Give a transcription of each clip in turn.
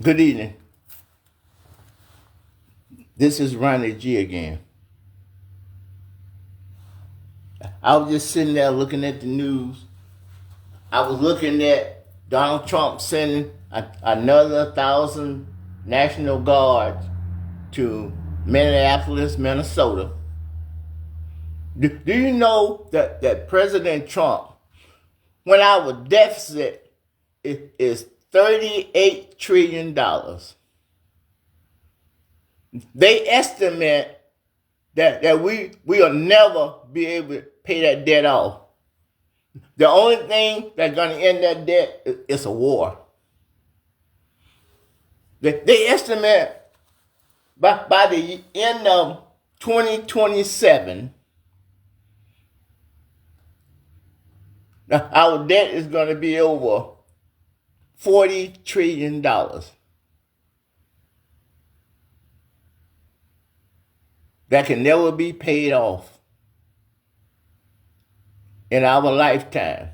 Good evening. This is Ronnie G again. I was just sitting there looking at the news. I was looking at Donald Trump sending another 1,000 National Guards to Minneapolis, Minnesota. Do you know that President Trump went out with deficit is $38 trillion? They estimate that we will never be able to pay that debt off. The only thing that's going to end that debt is a war. They estimate by the end of 2027, our debt is going to be over $40 trillion. That can never be paid off in our lifetime.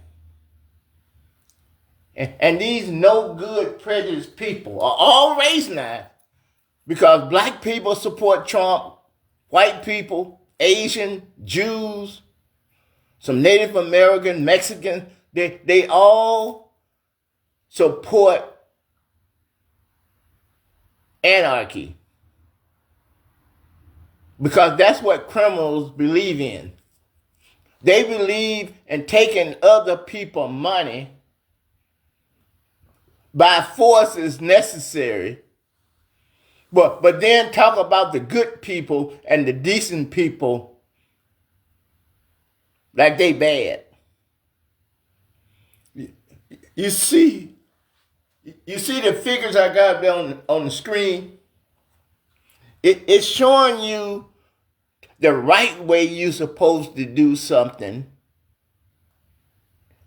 And these no good prejudiced people are all race now because black people support Trump, white people, Asian, Jews, some Native American, Mexican, they all support anarchy because that's what criminals believe in. They believe in taking other people's money by force is necessary. But then talk about the good people and the decent people like they bad. You see the figures I got on the screen? It's showing you the right way you're supposed to do something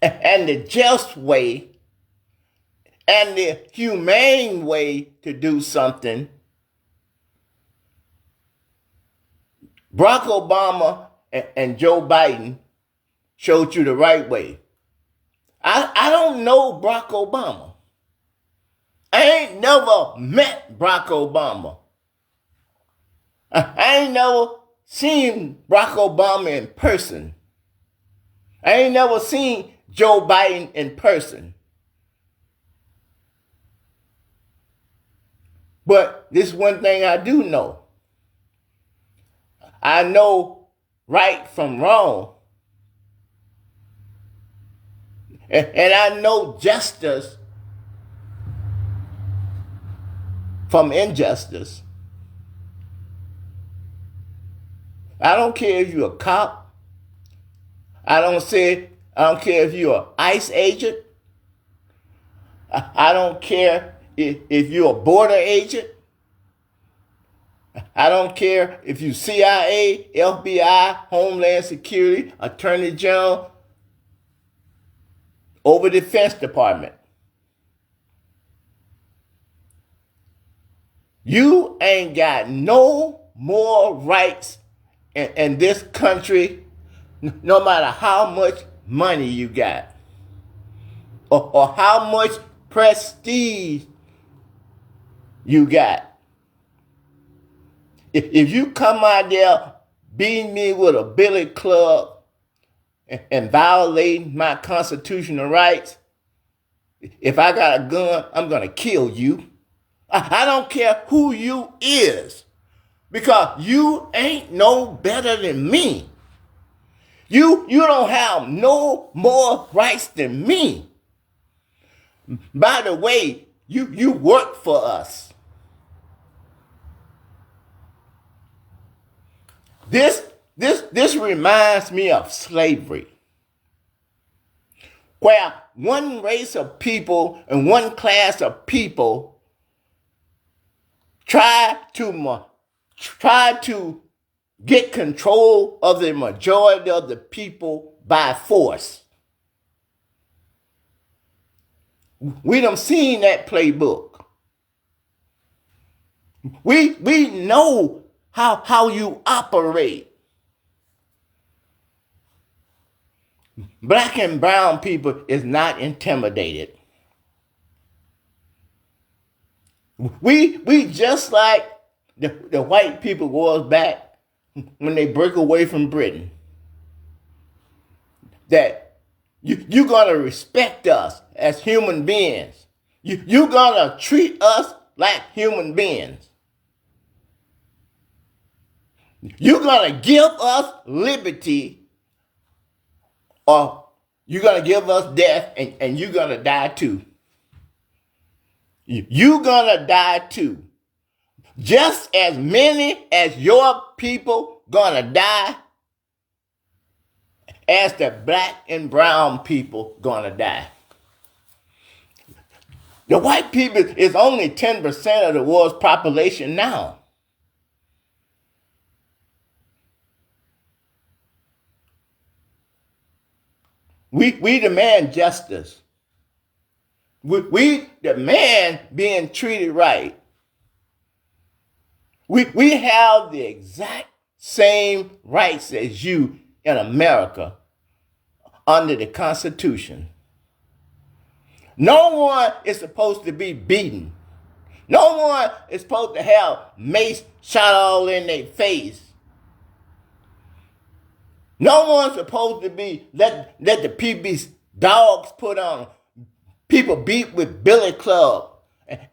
and the just way and the humane way to do something. Barack Obama and Joe Biden showed you the right way. I don't know Barack Obama. I ain't never met Barack Obama. I ain't never seen Barack Obama in person. I ain't never seen Joe Biden in person. But this one thing I do know. I know right from wrong. And I know justice from injustice. I don't care if you're a cop. I don't care if you're an ICE agent. I don't care if you're a border agent. I don't care if you CIA, FBI, Homeland Security, Attorney General, or Defense Department. You ain't got no more rights in this country, no matter how much money you got or how much prestige you got. If you come out there beating me with a billy club and violating my constitutional rights, if I got a gun, I'm going to kill you. I don't care who you is because you ain't no better than me. You don't have no more rights than me. By the way, you work for us. This reminds me of slavery, where one race of people and one class of people try to get control of the majority of the people by force. We done seen that playbook. We know how you operate. Black and brown people is not intimidated. We just like the white people was back when they break away from Britain. That you're going to respect us as human beings. You're going to treat us like human beings. You're going to give us liberty, or you're going to give us death, and you're going to die too. You're going to die too. Just as many as your people going to die as the black and brown people going to die. The white people is only 10% of the world's population now. We demand justice. We demand being treated right. We have the exact same rights as you in America under the Constitution. No one is supposed to be beaten. No one is supposed to have mace shot all in their face. No one's supposed to be let the people's dogs put on them. People beat with billy club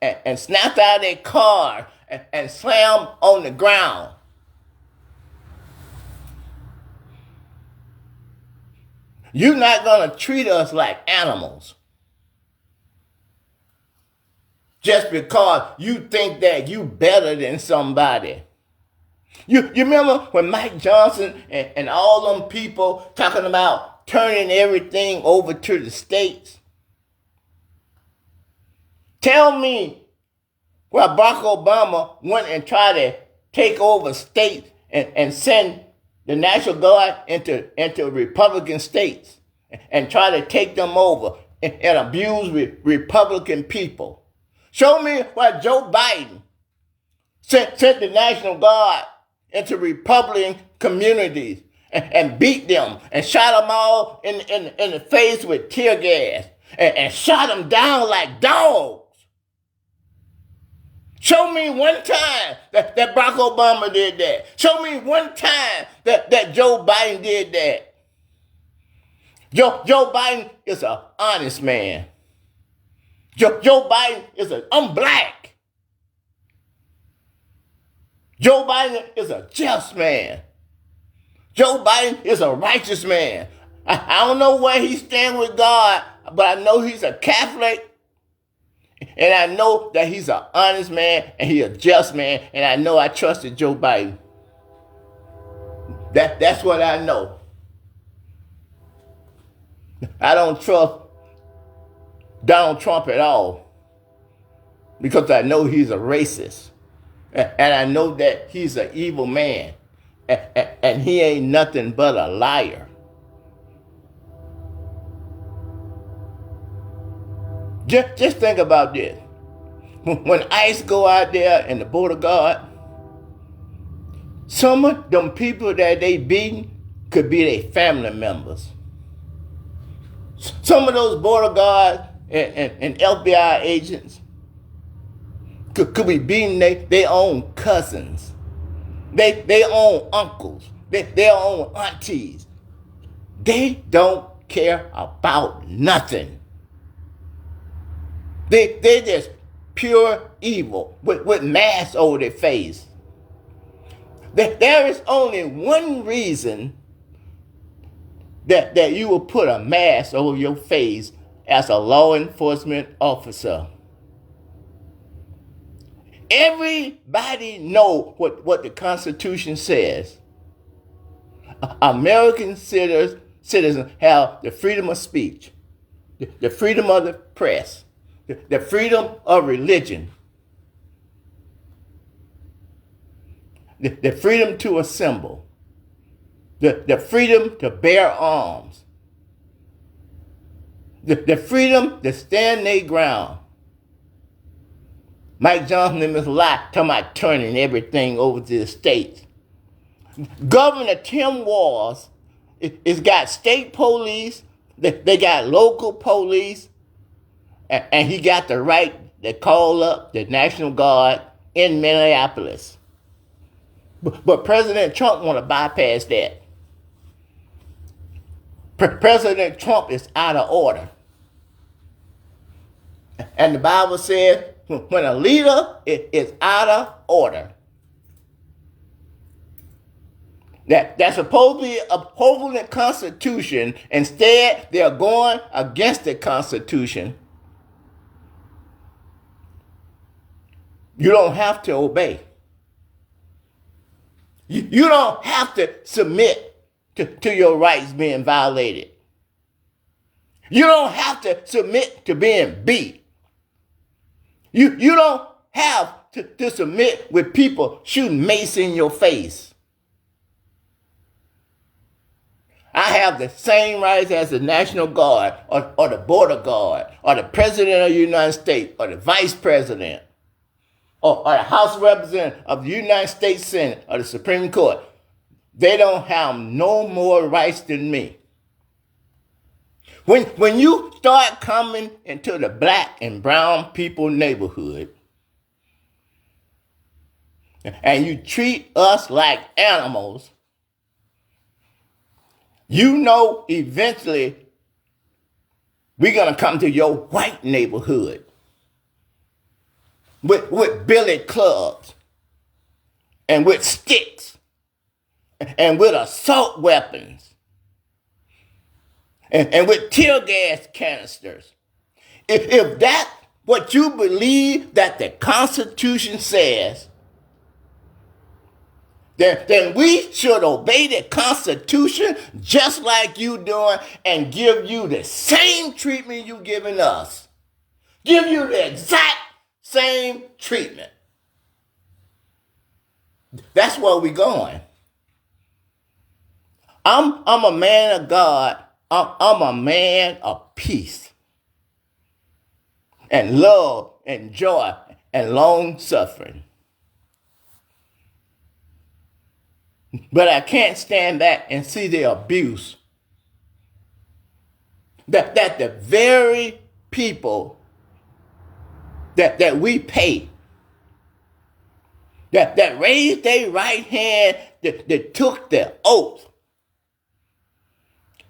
and snap out their car and slam on the ground. You're not going to treat us like animals just because you think that you better than somebody. You remember when Mike Johnson and all them people talking about turning everything over to the states? Tell me where Barack Obama went and tried to take over states and send the National Guard into Republican states and try to take them over and abuse Republican people. Show me where Joe Biden sent the National Guard into Republican communities and beat them and shot them all in the face with tear gas and shot them down like dogs. Show me one time that Barack Obama did that. Show me one time that Joe Biden did that. Joe Biden is an honest man. Joe Biden is I'm black. Joe Biden is a just man. Joe Biden is a righteous man. I don't know where he stands with God, but I know he's a Catholic. And I know that he's an honest man and he's a just man. And I know I trusted Joe Biden. That's what I know. I don't trust Donald Trump at all because I know he's a racist. And I know that he's an evil man. And he ain't nothing but a liar. Just think about this. When ICE go out there and the border guard, some of them people that they beating could be their family members. Some of those border guards and FBI agents could be beating their own cousins, their own uncles, their own aunties. They don't care about nothing. They're just pure evil with masks over their face. There is only one reason that you will put a mask over your face as a law enforcement officer. Everybody know what the Constitution says. American citizens have the freedom of speech, the freedom of the press, the freedom of religion, the freedom to assemble, the freedom to bear arms, the freedom to stand their ground. Mike Johnson and Ms. Lott talking about turning everything over to the states. Governor Tim Walz has got state police, they got local police, and he got the right they call up the National Guard in Minneapolis. But President Trump want to bypass that. President Trump is out of order. And the Bible says when a leader is out of order, that's supposed to be upholding the Constitution. Instead, they're going against the Constitution. You don't have to obey. You don't have to submit to your rights being violated. You don't have to submit to being beat. You don't have to submit with people shooting mace in your face. I have the same rights as the National Guard or the Border Guard or the President of the United States or the Vice President or the House Representative of the United States Senate or the Supreme Court. They don't have no more rights than me. When you start coming into the black and brown people neighborhood and you treat us like animals, you know eventually we're going to come to your white neighborhood with billy clubs and with sticks and with assault weapons and with tear gas canisters. If that's what you believe that the Constitution says, then we should obey the Constitution just like you doing and give you the same treatment you giving us. Give you the exact same treatment. That's where we're going. I'm a man of God. I'm a man of peace and love and joy and long suffering. But I can't stand back and see the abuse that the very people that we pay, that raised their right hand, that took the oath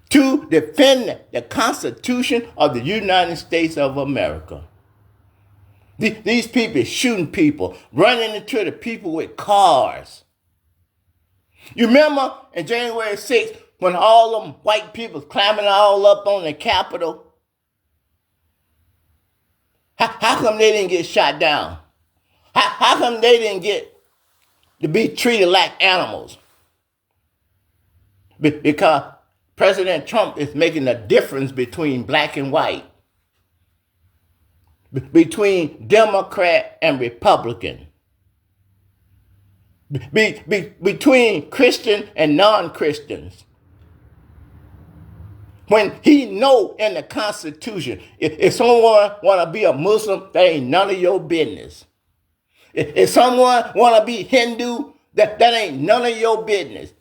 to defend the Constitution of the United States of America. These people shooting people, running into the people with cars. You remember in January 6th when all them white people climbing all up on the Capitol? How come they didn't get shot down? How come they didn't get to be treated like animals? Because President Trump is making a difference between black and white, between Democrat and Republican, between Christian and non-Christians. When he know in the Constitution, if someone want to be a Muslim, that ain't none of your business. If someone want to be Hindu, that ain't none of your business.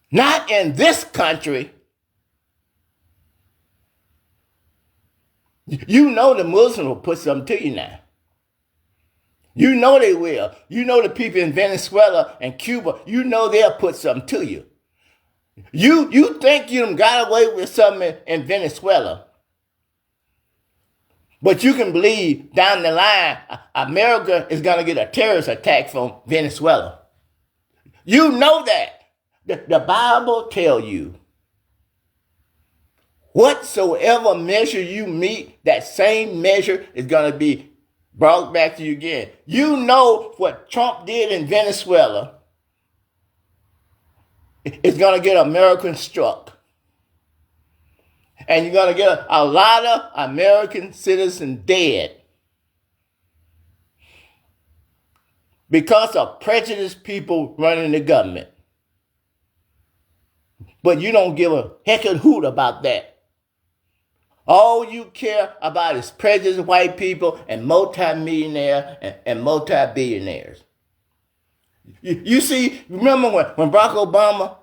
Not in this country. You know the Muslims will put something to you now. You know they will. You know the people in Venezuela and Cuba, you know they'll put something to you. You think you got away with something in Venezuela. But you can believe down the line, America is going to get a terrorist attack from Venezuela. You know that. The Bible tells you, whatsoever measure you meet, that same measure is going to be brought back to you again. You know what Trump did in Venezuela is going to get Americans struck. And you're going to get a lot of American citizens dead because of prejudiced people running the government. But you don't give a heckin' hoot about that. All you care about is prejudiced white people and multimillionaires and multi-billionaires. You see, remember when Barack Obama,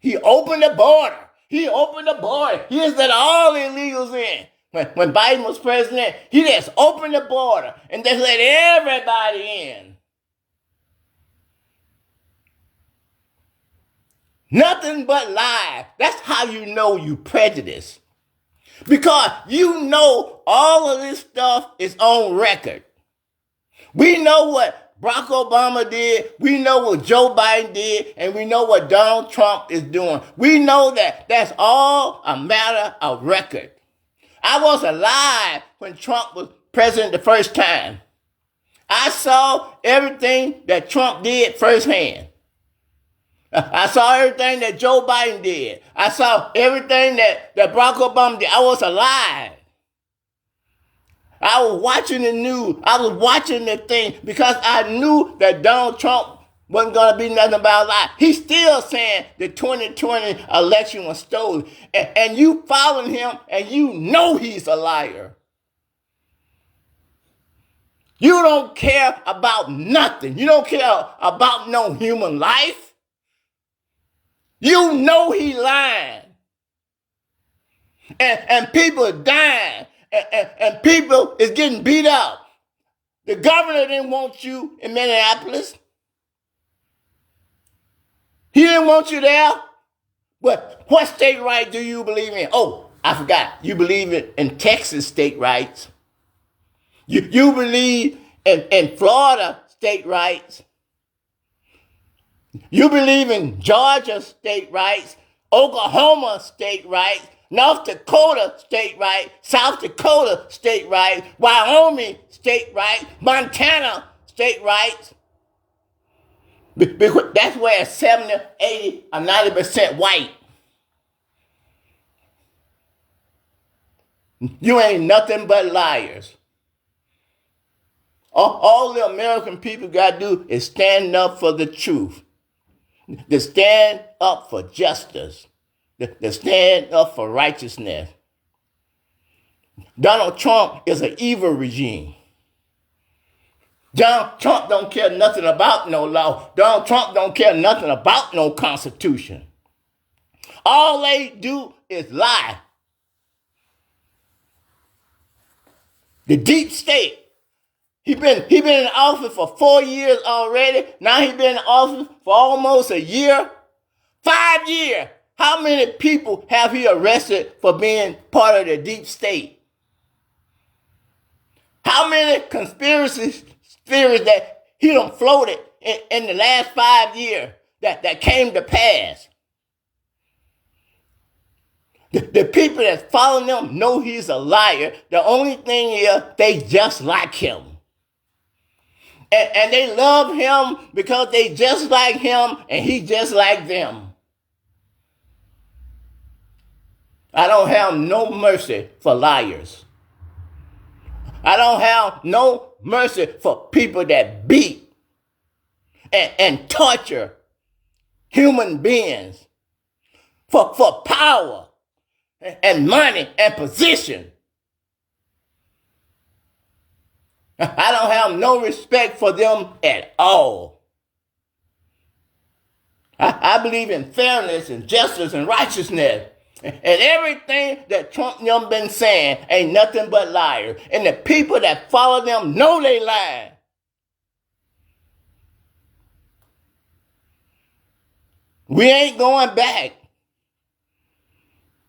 he opened the border. He let all the illegals in. When Biden was president, he just opened the border and just let everybody in. Nothing but lies. That's how you know you prejudice. Because you know all of this stuff is on record. We know what Barack Obama did. We know what Joe Biden did. And we know what Donald Trump is doing. We know that that's all a matter of record. I was alive when Trump was president the first time. I saw everything that Trump did firsthand. I saw everything that Joe Biden did. I saw everything that Barack Obama did. I was alive. I was watching the news. I was watching the thing because I knew that Donald Trump wasn't going to be nothing about a lie. He's still saying the 2020 election was stolen. And you following him and you know he's a liar. You don't care about nothing. You don't care about no human life. You know he lying. And people are dying. And people is getting beat up. The governor didn't want you in Minneapolis. He didn't want you there. But what state right do you believe in? Oh, I forgot. You believe in Texas state rights. You believe in Florida state rights. You believe in Georgia state rights, Oklahoma state rights, North Dakota state rights, South Dakota state rights, Wyoming state rights, Montana state rights. Because that's where it's 70, 80, or 90% white. You ain't nothing but liars. All the American people got to do is stand up for the truth. To stand up for justice. To stand up for righteousness. Donald Trump is an evil regime. Donald Trump don't care nothing about no law. Donald Trump don't care nothing about no constitution. All they do is lie. The deep state. He been in office for 4 years already. Now he been in office for almost a year. 5 years. How many people have he arrested for being part of the deep state? How many conspiracy theories that he done floated in the last 5 years that came to pass? The people that follow him know he's a liar. The only thing is they just like him. And they love him because they just like him and he just like them. I don't have no mercy for liars. I don't have no mercy for people that beat and torture human beings for power and money and position. I don't have no respect for them at all. I believe in fairness and justice and righteousness. And everything that Trump them been saying ain't nothing but liars. And the people that follow them know they lie. We ain't going back.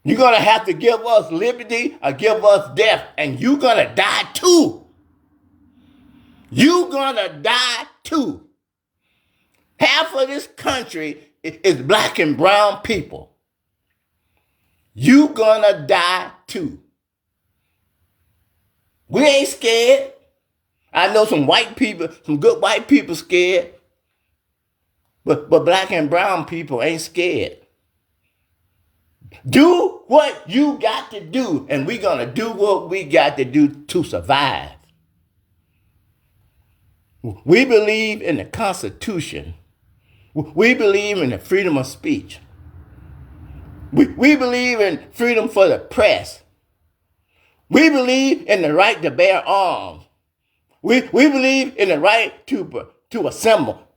You're going to have to give us liberty or give us death. And you're going to die too. You're going to die too. Half of this country is black and brown people. You're going to die too. We ain't scared. I know some white people, some good white people scared. But black and brown people ain't scared. Do what you got to do. And we're going to do what we got to do to survive. We believe in the Constitution. We believe in the freedom of speech. We believe in freedom for the press. We believe in the right to bear arms. We believe in the right to assemble.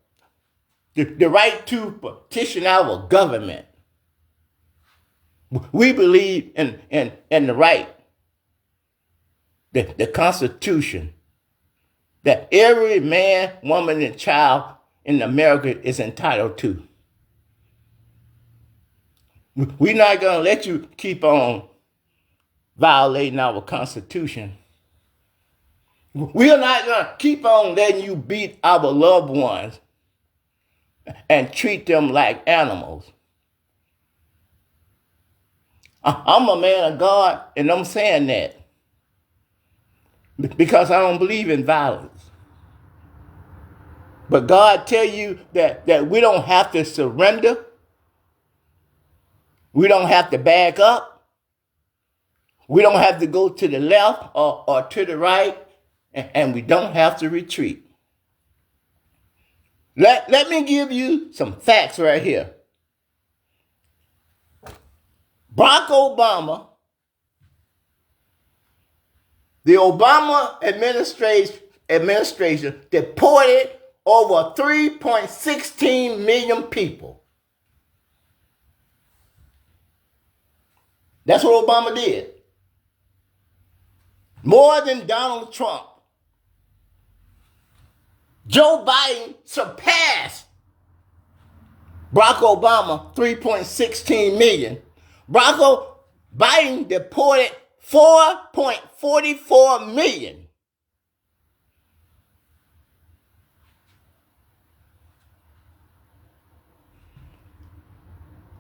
The right to petition our government. We believe in the right the Constitution that every man, woman, and child in America is entitled to. We're not going to let you keep on violating our Constitution. We're not going to keep on letting you beat our loved ones and treat them like animals. I'm a man of God, and I'm saying that because I don't believe in violence. But God tell you that we don't have to surrender. We don't have to back up. We don't have to go to the left or to the right, and we don't have to retreat. Let me give you some facts right here. Barack Obama, the Obama administration deported over 3.16 million people. That's what Obama did. More than Donald Trump. Joe Biden surpassed Barack Obama, 3.16 million. Barack Biden deported 4.44 million.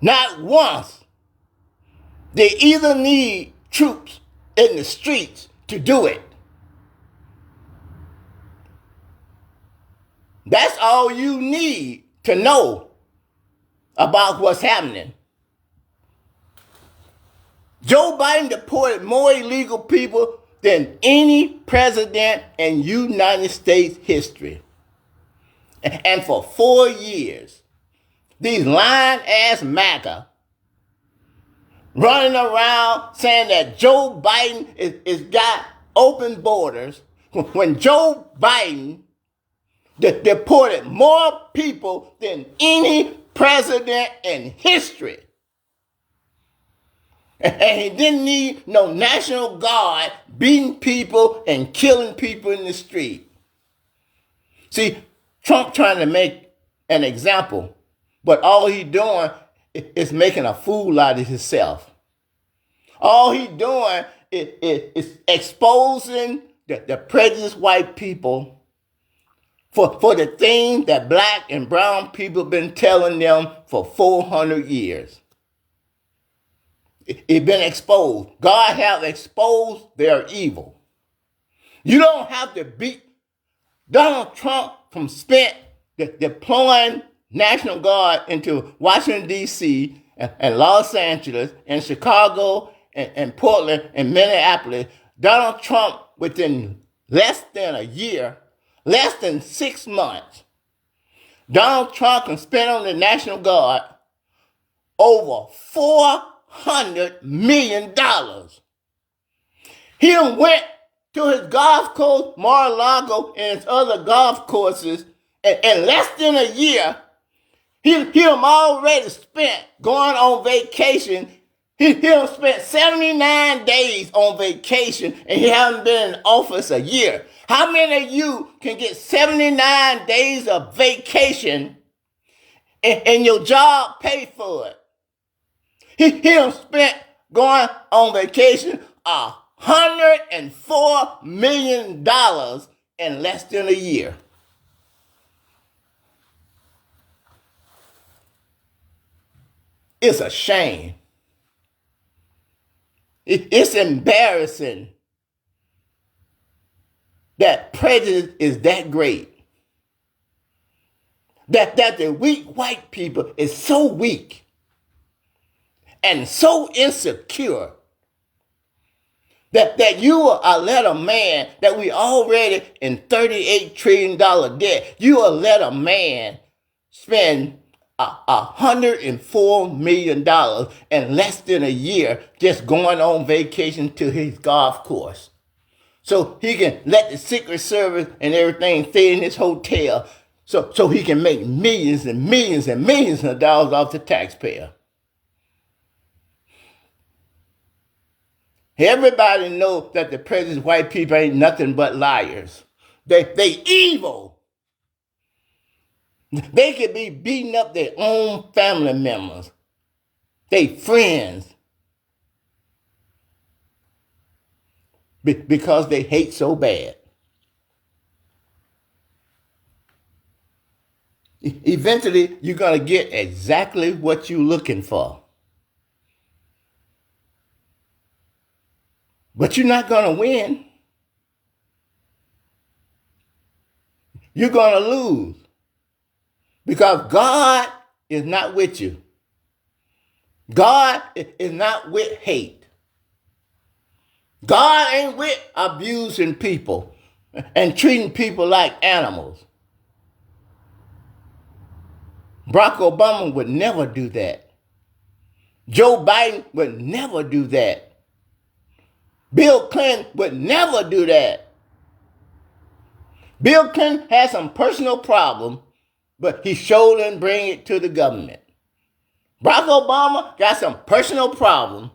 Not once they either need troops in the streets to do it. That's all you need to know about what's happening. Joe Biden deported more illegal people than any president in United States history. And for 4 years, these lying-ass MAGA running around saying that Joe Biden is got open borders when Joe Biden deported more people than any president in history. And he didn't need no National Guard beating people and killing people in the street. See, Trump trying to make an example, but all he doing is making a fool out of himself. All he doing is exposing the prejudiced white people for the thing that black and brown people been telling them for 400 years. It's been exposed. God have exposed their evil. You don't have to beat Donald Trump from spent deploying National Guard into Washington, D.C., and Los Angeles, and Chicago, and Portland, and Minneapolis. Donald Trump, within less than a year, less than 6 months, Donald Trump can spend on the National Guard over $400 million. He done went to his golf course, Mar-a-Lago, and his other golf courses, and in less than a year, he done already spent going on vacation. He done spent 79 days on vacation, and he hasn't been in office a year. How many of you can get 79 days of vacation and your job pay for it? He done spent going on vacation $104 million in less than a year. It's a shame. It's embarrassing that prejudice is that great. That the weak white people is so weak and so insecure that you will let a man that we already in $38 trillion debt, you will let a man spend $104 million in less than a year just going on vacation to his golf course. So he can let the Secret Service and everything stay in his hotel so he can make millions and millions and millions of dollars off the taxpayer. Everybody knows that the president's white people ain't nothing but liars. They evil. They could be beating up their own family members, their friends, because they hate so bad. Eventually, you're going to get exactly what you're looking for. But you're not going to win. You're going to lose. Because God is not with you. God is not with hate. God ain't with abusing people and treating people like animals. Barack Obama would never do that. Joe Biden would never do that. Bill Clinton would never do that. Bill Clinton had some personal problem, but he sure didn't bring it to the government. Barack Obama got some personal problem,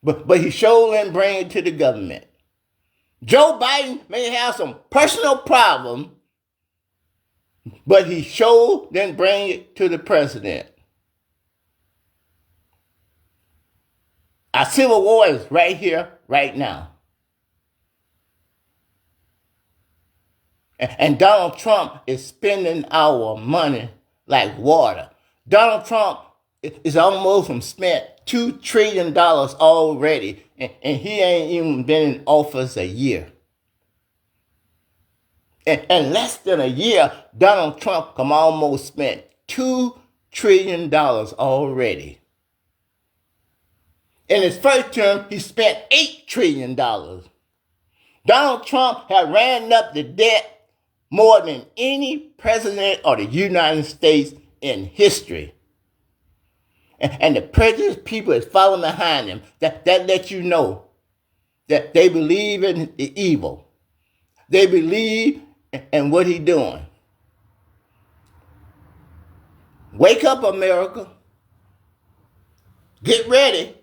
but he sure didn't bring it to the government. Joe Biden may have some personal problem, but he sure didn't bring it to the president. Our civil war is right here, right now. And Donald Trump is spending our money like water. Donald Trump is almost spent $2 trillion already, and he ain't even been in office a year. In less than a year, Donald Trump almost spent $2 trillion already. In his first term, he spent $8 trillion. Donald Trump had ran up the debt more than any president of the United States in history. And the prejudice people is following behind him. That lets you know that they believe in the evil. They believe in what he's doing. Wake up, America. Get ready.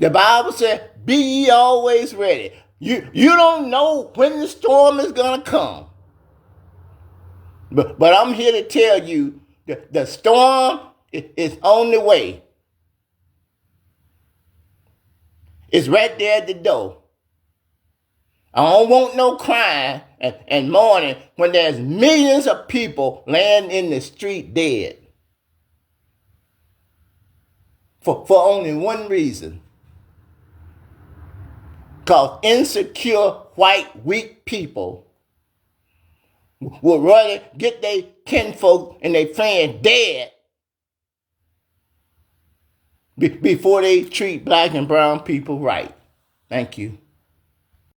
The Bible said, be ye always ready. You don't know when the storm is going to come. But I'm here to tell you the storm is on the way. It's right there at the door. I don't want no crying and mourning when there's millions of people laying in the street dead. For only one reason. Because insecure, white, weak people would rather get their kinfolk and their friends dead before they treat black and brown people right. Thank you.